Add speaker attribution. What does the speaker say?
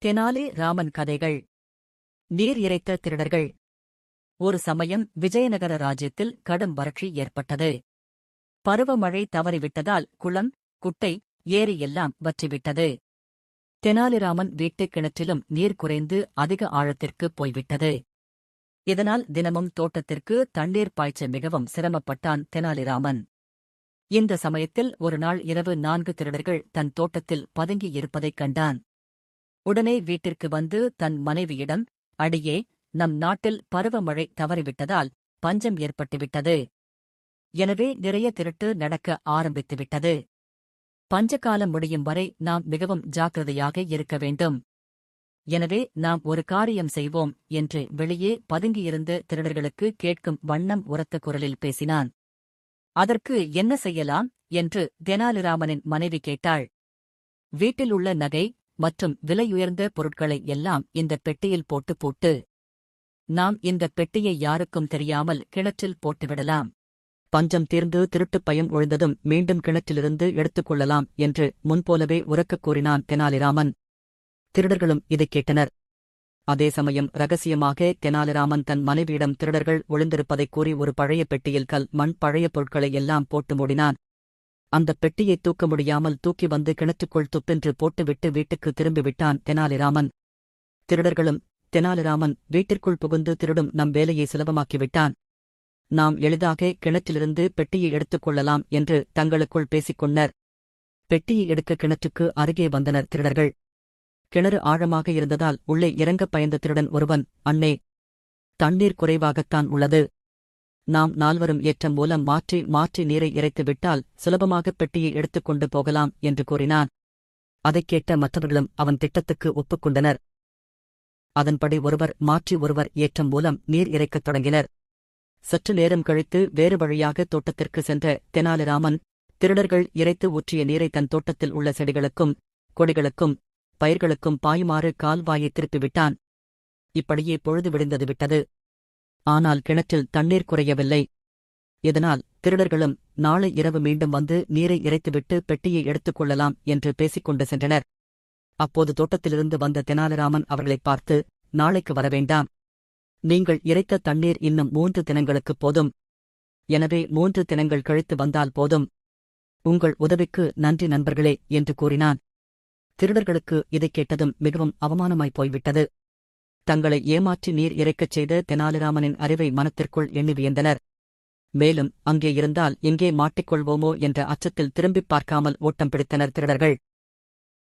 Speaker 1: தெனாலி ராமன் கதைகள். நீர் இறைத்த திருடர்கள். ஒரு சமயம் விஜயநகர ராஜ்யத்தில் கடும் வறட்சி ஏற்பட்டது. பருவமழை தவறிவிட்டதால் குளம், குட்டை, ஏரி எல்லாம் வற்றிவிட்டது. தெனாலிராமன் வீட்டுக் கிணற்றிலும் நீர் குறைந்து அதிக ஆழத்திற்குப் போய்விட்டது. இதனால் தினமும் தோட்டத்திற்கு தண்ணீர் பாய்ச்ச மிகவும் சிரமப்பட்டான் தெனாலிராமன். இந்த சமயத்தில் ஒருநாள் இரவு 4 திருடர்கள் தன் தோட்டத்தில் பதுங்கியிருப்பதைக் கண்டான். உடனே வீட்டிற்கு வந்து தன் மனைவியிடம், அடியே, நம் நாட்டில் பருவமழை தவறிவிட்டதால் பஞ்சம் ஏற்பட்டுவிட்டது. எனவே நிறைய திருட்டு நடக்க ஆரம்பித்துவிட்டது. பஞ்சகாலம் முடியும் வரை நாம் மிகவும் ஜாக்கிரதையாக இருக்க வேண்டும். எனவே நாம் ஒரு காரியம் செய்வோம் என்று வெளியே பதுங்கியிருந்த திருடர்களுக்கு கேட்கும் வண்ணம் உரத்த குரலில் பேசினான். அதற்கு என்ன செய்யலாம் என்று தெனாலிராமனின் மனைவி கேட்டாள். வீட்டில் உள்ள நகை மற்றும் விலையுயர்ந்த பொருட்களை எல்லாம் இந்த பெட்டியில் போட்டு பூட்டு. நாம் இந்த பெட்டியை யாருக்கும் தெரியாமல் கிணற்றில் போட்டுவிடலாம். பஞ்சம் தீர்ந்து திருட்டுப் பயம் ஒழிந்ததும் மீண்டும் கிணற்றிலிருந்து எடுத்துக் கொள்ளலாம் என்று முன்போலவே உரக்கக் கூறினான் தெனாலிராமன். திருடர்களும் இதைக் கேட்டனர். அதே சமயம் ரகசியமாக தெனாலிராமன் தன் மனைவியிடம் திருடர்கள் ஒளிந்திருப்பதைக் கூறி ஒரு பழைய பெட்டியில் கல், மண், பழைய பொருட்களை எல்லாம் போட்டு மூடினான். அந்தப் பெட்டியை தூக்க முடியாமல் தூக்கி வந்து கிணற்றுக்குள் துப்பென்று போட்டுவிட்டு வீட்டுக்கு திரும்பிவிட்டான் தெனாலிராமன். திருடர்களும், தெனாலிராமன் வீட்டிற்குள் புகுந்து திருடும் நம் வேலையை சுலபமாக்கிவிட்டான். நாம் எளிதாக கிணற்றிலிருந்து பெட்டியை எடுத்துக் கொள்ளலாம் என்று தங்களுக்குள் பேசிக்கொண்டனர். பெட்டியை எடுக்க கிணற்றுக்கு அருகே வந்தனர் திருடர்கள். கிணறு ஆழமாக இருந்ததால் உள்ளே இறங்கப் பயந்த திருடன் ஒருவன், அண்ணே, தண்ணீர் குறைவாகத்தான் உள்ளது. நாம் நால்வரும் ஏற்றம் மூலம் மாற்றி மாற்றி நீரை இறைத்துவிட்டால் சுலபமாகப் பெட்டியை எடுத்துக்கொண்டு போகலாம் என்று கூறினான். அதைக் கேட்ட மற்றவர்களும் அவன் திட்டத்துக்கு ஒப்புக்கொண்டனர். அதன்படி ஒருவர் மாற்றி ஒருவர் ஏற்றம் மூலம் நீர் இறைக்கத் தொடங்கினர். சற்று நேரம் கழித்து வேறு வழியாக தோட்டத்திற்கு சென்ற தெனாலிராமன் திருடர்கள் இறைத்து ஊற்றிய நீரை தன் தோட்டத்தில் உள்ள செடிகளுக்கும், கொடிகளுக்கும், பயிர்களுக்கும் பாயுமாறு கால்வாயை திருப்பிவிட்டான். இப்படியே பொழுது விடிந்தது விட்டது. ஆனால் கிணற்றில் தண்ணீர் குறையவில்லை. இதனால் திருடர்களும் நாளை இரவு மீண்டும் வந்து நீரை இறைத்துவிட்டு பெட்டியை எடுத்துக் கொள்ளலாம் என்று பேசிக்கொண்டு சென்றனர். அப்போது தோட்டத்திலிருந்து வந்த தெனாலிராமன் அவர்களைப் பார்த்து, நாளைக்கு வரவேண்டாம். நீங்கள் இறைத்த தண்ணீர் இன்னும் 3 தினங்களுக்குப் போதும். எனவே 3 தினங்கள் கழித்து வந்தால் போதும். உங்கள் உதவிக்கு நன்றி நண்பர்களே என்று கூறினான். திருடர்களுக்கு இதைக் கேட்டதும் மிகவும் அவமானமாய்ப் போய்விட்டது. தங்களை ஏமாற்றி நீர் இறைக்கச் செய்த தெனாலிராமனின் அறிவை மனத்திற்குள் எண்ணி வியந்தனர். மேலும் அங்கே இருந்தால் எங்கே மாட்டிக்கொள்வோமோ என்ற அச்சத்தில் திரும்பிப் பார்க்காமல் ஓட்டம் பிடித்தனர் திருடர்கள்.